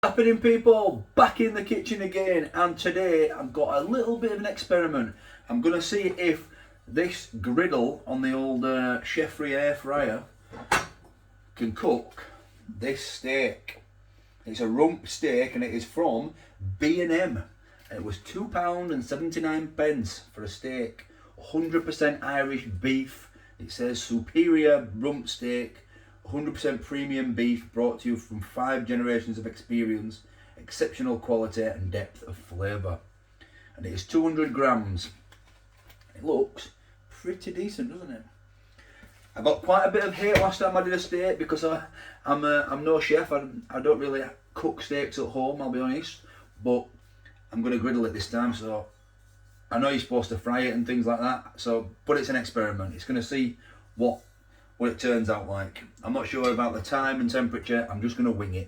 Happening, people, back in the kitchen again, and today I've got a little bit of an experiment. I'm going to see if this griddle on the old Chefree air fryer can cook this steak. It's a rump steak and it is from B&M. It was £2.79 for a steak, 100% Irish beef. It says superior rump steak, 100% premium beef brought to you from 5 generations of experience, exceptional quality and depth of flavour. And it is 200 grams. It looks pretty decent, doesn't it? I got quite a bit of hate last time I did a steak because I'm no chef. I don't really cook steaks at home, I'll be honest. But I'm going to griddle it this time, so I know you're supposed to fry it and things like that. So, but it's an experiment. It's going to see what it turns out like. I'm not sure about the time and temperature. I'm just going to wing it.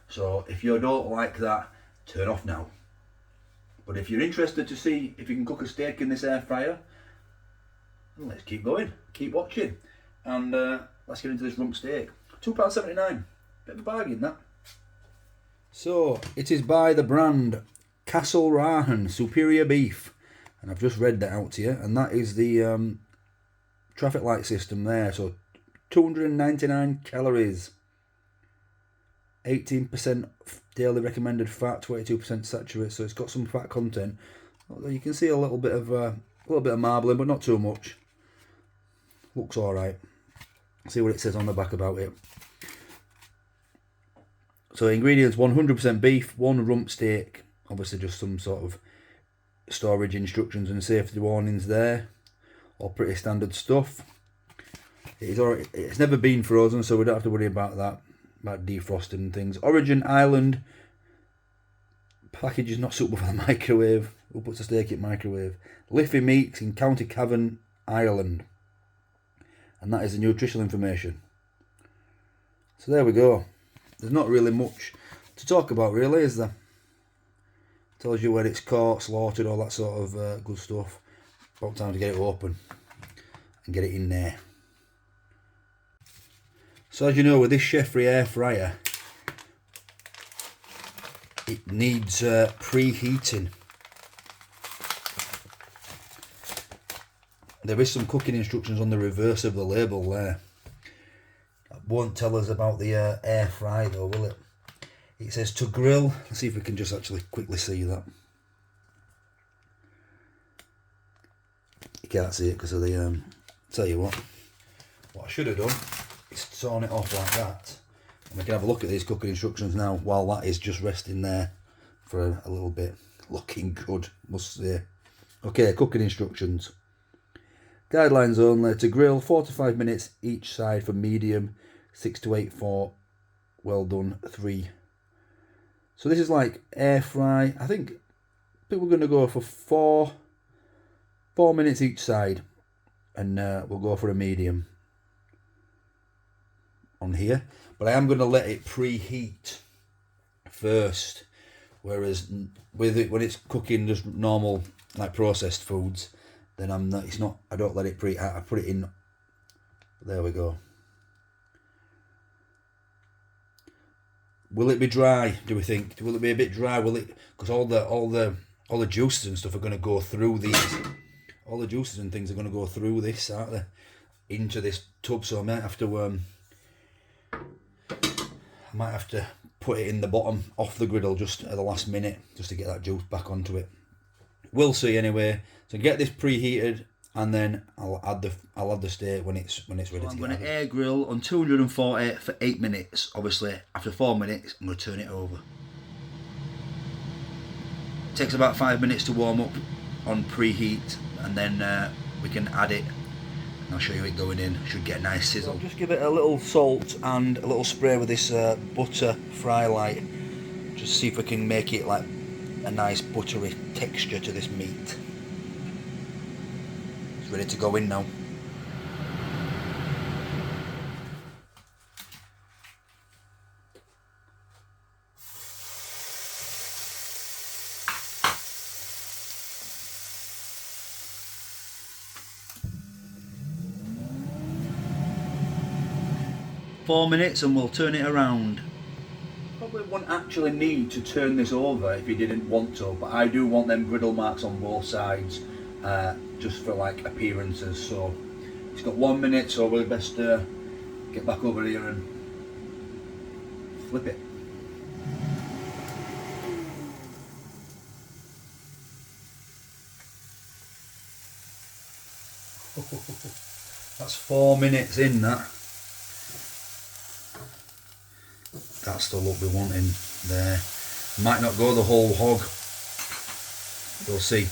So if you don't like that, turn off now. But if you're interested to see if you can cook a steak in this air fryer, let's keep going, keep watching, and let's get into this rump steak. £2.79, bit of a bargain that. So it is by the brand Castle Rahan Superior Beef, and I've just read that out to you, and that is the traffic light system there. So 299 calories, 18% daily recommended fat, 22% saturated. So it's got some fat content. Although you can see a little bit of marbling, but not too much. Looks all right. See what it says on the back about it. So ingredients: 100% beef, 1 rump steak. Obviously, just some sort of storage instructions and safety warnings there. All pretty standard stuff. It's never been frozen, so we don't have to worry about that, about defrosting and things. Origin Ireland. Package is not suitable for the microwave. Who puts a steak in microwave? Liffey Meats in County Cavan, Ireland. And that is the nutritional information. So there we go. There's not really much to talk about, really, is there? Tells you where it's caught, slaughtered, all that sort of good stuff. About time to get it open and get it in there. So as you know, with this Chefree air fryer, it needs preheating. There is some cooking instructions on the reverse of the label there. It won't tell us about the air fry though, will it? It says to grill. Let's see if we can just actually quickly see that. You can't see it because of the tell you what I should have done is torn it off like that, and we can have a look at these cooking instructions now while that is just resting there for a little bit. Looking good, must say. Okay, cooking instructions. Guidelines only: to grill 4 to 5 minutes each side for medium, 6 to 8 for well done 3. So this is like air fry. I think we're going to go for 4 minutes each side, and we'll go for a medium on here. But I am going to let it preheat first, whereas with it, when it's cooking just normal like processed foods, then I don't let it preheat. I put it in. There we go. Will it be dry, do we think? Will it be a bit dry? Will it, because all the juices and stuff are going to go through these. All the juices and things are going to go through this, aren't they? Into this tub. So I might have to put it in the bottom off the griddle just at the last minute, just to get that juice back onto it. We'll see anyway. So get this preheated, and then I'll add the steak when it's ready. So I'm going to air grill on 240 for 8 minutes. Obviously, after 4 minutes, I'm going to turn it over. It takes about 5 minutes to warm up on preheat, and then we can add it. And I'll show you it going in. Should get a nice sizzle. So just give it a little salt and a little spray with this butter fry light. Just see if we can make it like a nice buttery texture to this meat. It's ready to go in now. "4 minutes and we'll turn it around." Probably wouldn't actually need to turn this over if you didn't want to, but I do want them griddle marks on both sides, just for like appearances. So it's got 1 minute, so we'll best get back over here and flip it. That's 4 minutes in that. That's the look we're wanting there. Might not go the whole hog. We'll see.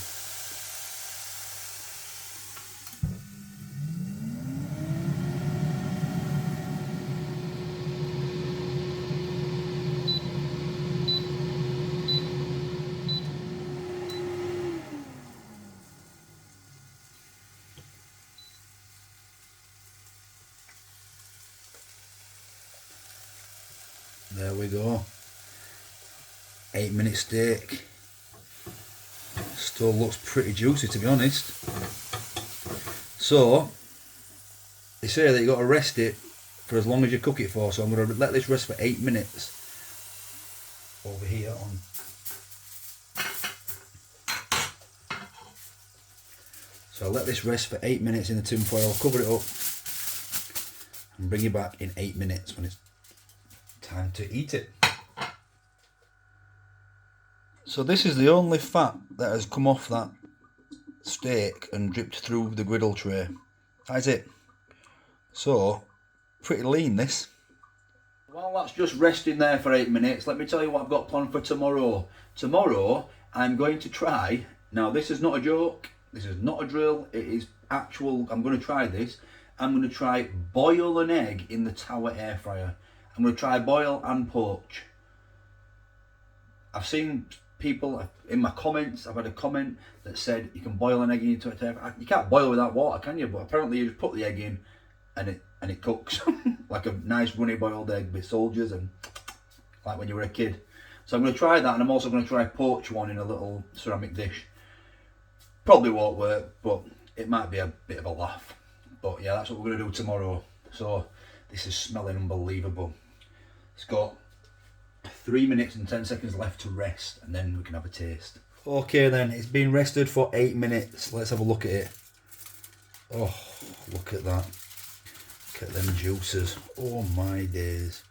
There we go. 8 minute steak. Still looks pretty juicy, to be honest. So they say that you got to rest it for as long as you cook it for. So I'm going to let this rest for 8 minutes over here on. So I'll let this rest for 8 minutes in the tin foil, cover it up, and bring you back in 8 minutes when it's time to eat it. So this is the only fat that has come off that steak and dripped through the griddle tray. That is it. So, pretty lean this. While that's just resting there for 8 minutes, let me tell you what I've got planned for tomorrow. Tomorrow, I'm going to try, now this is not a joke, this is not a drill, it is actual, I'm going to try this. I'm going to try boil an egg in the Tower air fryer. I'm going to try boil and poach. I've seen people in my comments, I've had a comment that said you can boil an egg into a air fryer. You can't boil without water, can you? But apparently you just put the egg in and it cooks like a nice runny boiled egg with soldiers and like when you were a kid. So I'm going to try that, and I'm also going to try poach one in a little ceramic dish. Probably won't work, but it might be a bit of a laugh. But yeah, that's what we're going to do tomorrow. So this is smelling unbelievable. It's got 3 minutes and 10 seconds left to rest, and then we can have a taste. Okay then, it's been rested for 8 minutes. Let's have a look at it. Oh, look at that. Look at them juices. Oh my days.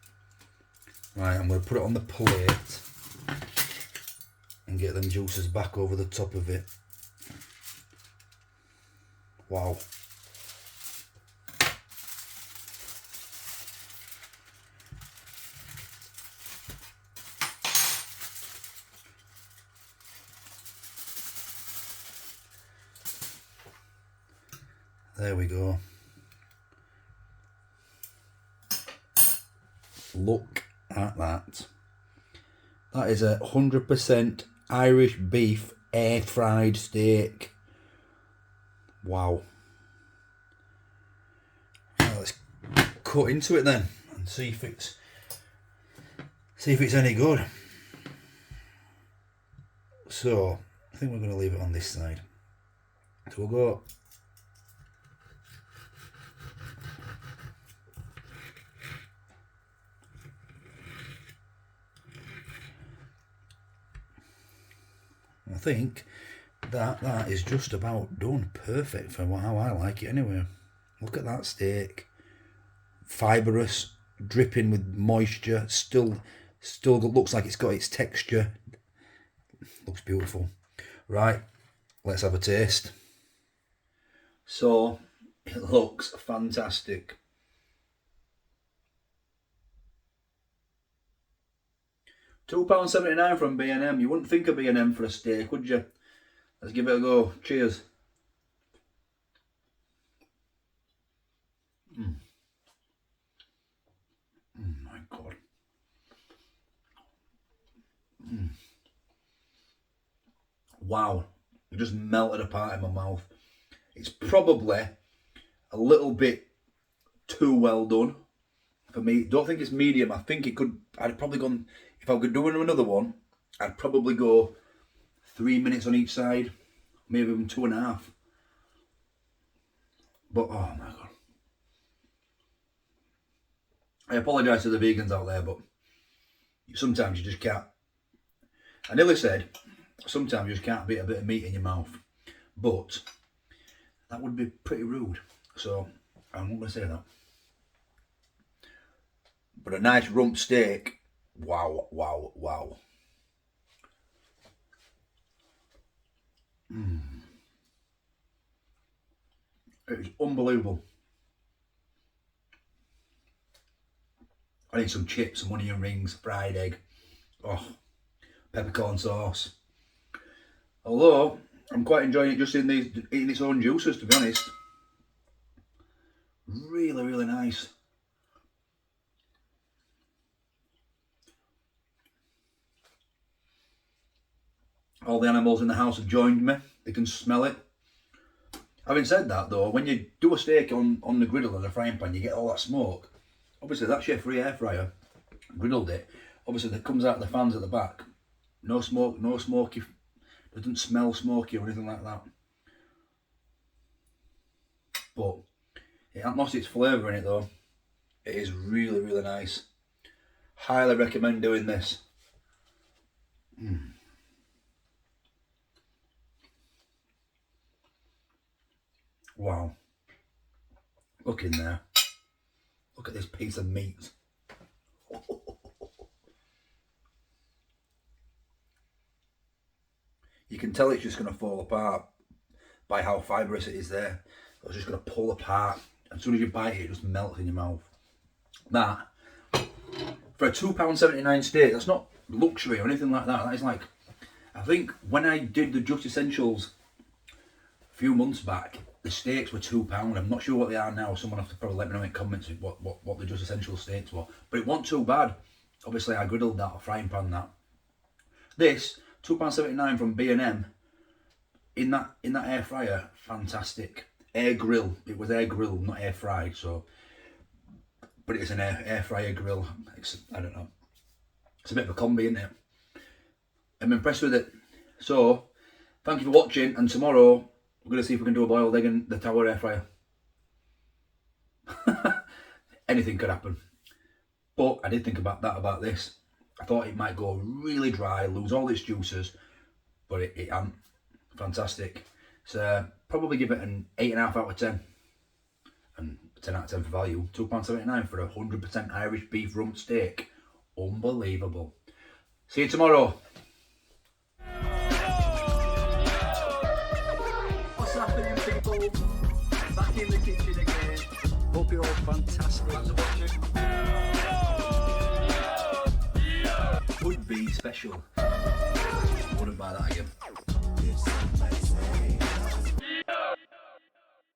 Right, I'm going to put it on the plate and get them juices back over the top of it. Wow. There we go. Look at that. That is 100% Irish beef air fried steak. Wow. Now let's cut into it then and see if it's any good. So I think we're going to leave it on this side. So we'll go. I think that is just about done. Perfect for how I like it anyway. Look at that steak. Fibrous, dripping with moisture. Still looks like it's got its texture. Looks beautiful. Right, let's have a taste. So, it looks fantastic. £2.79 from B&M. You wouldn't think of B&M for a steak, would you? Let's give it a go. Cheers. My God. Wow. It just melted apart in my mouth. It's probably a little bit too well done for me. Don't think it's medium. I think it could, I'd probably gone, if I could do another one, I'd probably go 3 minutes on each side, maybe even 2.5. But oh my God. I apologise to the vegans out there, but sometimes you just can't. I nearly said, sometimes you just can't beat a bit of meat in your mouth. But that would be pretty rude. So I'm not going to say that. But a nice rump steak, wow, wow, wow. It's unbelievable. I need some chips, some onion rings, fried egg. Oh, peppercorn sauce. Although, I'm quite enjoying it just eating its own juices, to be honest. Really, really nice. All the animals in the house have joined me. They can smell it. Having said that though, when you do a steak on the griddle and a frying pan, you get all that smoke. Obviously that Chefree air fryer griddled it. Obviously that comes out of the fans at the back. No smoke, no smoky, it doesn't smell smoky or anything like that. But it hasn't lost its flavour in it though. It is really, really nice. Highly recommend doing this. Wow. Look in there. Look at this piece of meat. You can tell it's just going to fall apart by how fibrous it is there. It's just going to pull apart. As soon as you bite it, it just melts in your mouth. That, for a £2.79 steak, that's not luxury or anything like that. That is like, I think when I did the Just Essentials a few months back, the steaks were £2. I'm not sure what they are now. Someone have to probably let me know in comments what the Just Essentials steaks were. But it wasn't too bad. Obviously, I griddled that, or frying pan that. This, £2.79 from B&M, in that air fryer, fantastic. Air grill. It was air grilled, not air fried. So, but it's an air fryer grill. I don't know. It's a bit of a combi, isn't it? I'm impressed with it. So, thank you for watching. And tomorrow, we're going to see if we can do a boiled egg in the Tower air fryer. Anything could happen. But I did think about this. I thought it might go really dry, lose all its juices, but it ain't. Fantastic. So probably give it an 8.5 out of 10. And 10 out of 10 for value. £2.79 for a 100% Irish beef rump steak. Unbelievable. See you tomorrow. What's happening, people? Back in the kitchen again. Hope you're all fantastic. Thanks for watching. Would be special. Wouldn't buy that again.